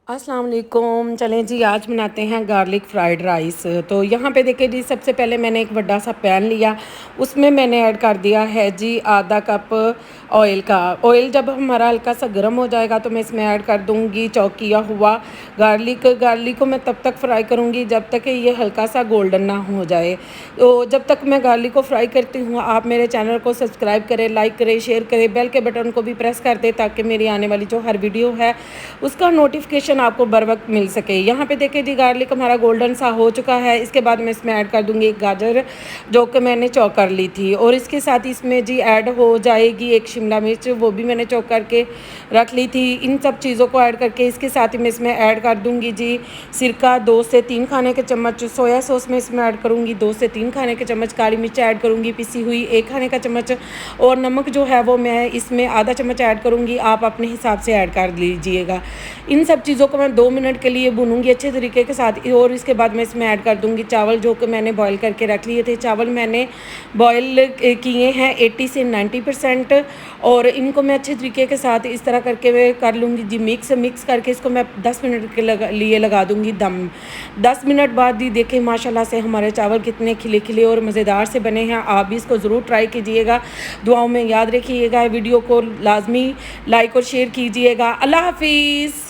अस्सलाम वालेकुम। चलें जी, आज बनाते हैं गार्लिक फ्राइड राइस। तो यहाँ पे देखिए जी, सबसे पहले मैंने एक बड़ा सा पैन लिया, उसमें मैंने ऐड कर दिया है जी आधा कप ऑयल का। ऑयल जब हमारा हल्का सा गर्म हो जाएगा तो मैं इसमें ऐड कर दूँगी चॉप किया हुआ गार्लिक। गार्लिक को मैं तब तक फ्राई करूँगी जब तक कि ये हल्का सा गोल्डन ना हो जाए। तो जब तक मैं गार्लिक को फ्राई करती हूँ, आप मेरे चैनल को सब्सक्राइब करें, लाइक करें, शेयर करें, बेल के बटन को भी प्रेस कर दें ताकि मेरी आने वाली जो हर वीडियो है उसका नोटिफिकेशन आपको बर वक्त मिल सके। यहाँ पे देखिए जी, गार्लिक हमारा गोल्डन सा हो चुका है। इसके बाद मैं इसमें ऐड कर दूँगी एक गाजर जो कि मैंने चॉप कर ली थी, और इसके साथ इसमें जी ऐड हो जाएगी एक शिमला मिर्च, वो भी मैंने चॉप करके रख ली थी। इन सब चीज़ों को ऐड करके इसके साथ ही मैं इसमें ऐड कर दूँगी जी सिरका 2 से 3 खाने के चम्मच, सोया सॉस में इसमें ऐड करूँगी 2 से 3 खाने के चम्मच, काली मिर्च ऐड करूँगी पिसी हुई 1 खाने का चम्मच, और नमक जो है वो मैं इसमें आधा चम्मच ऐड करूँगी। आप अपने हिसाब से ऐड कर लीजिएगा। इन सब चीज़ों को मैं 2 मिनट के लिए भूनूंगी अच्छे तरीके के साथ, और इसके बाद मैं इसमें ऐड कर दूंगी चावल जो कि मैंने बॉईल करके रख लिए थे। चावल मैंने बॉईल किए हैं 80 से 90%, और इनको मैं अच्छे तरीके के साथ इस तरह करके मैं कर लूँगी जी मिक्स करके इसको मैं 10 मिनट के लिए लगा दूँगी दम। 10 मिनट बाद ही देखें माशाल्लाह से हमारे चावल कितने खिले खिले और मज़ेदार से बने हैं। आप भी इसको ज़रूर ट्राई कीजिएगा, दुआओं में याद रखिएगा, वीडियो को लाजमी लाइक और शेयर कीजिएगा। अल्लाह हाफिज़।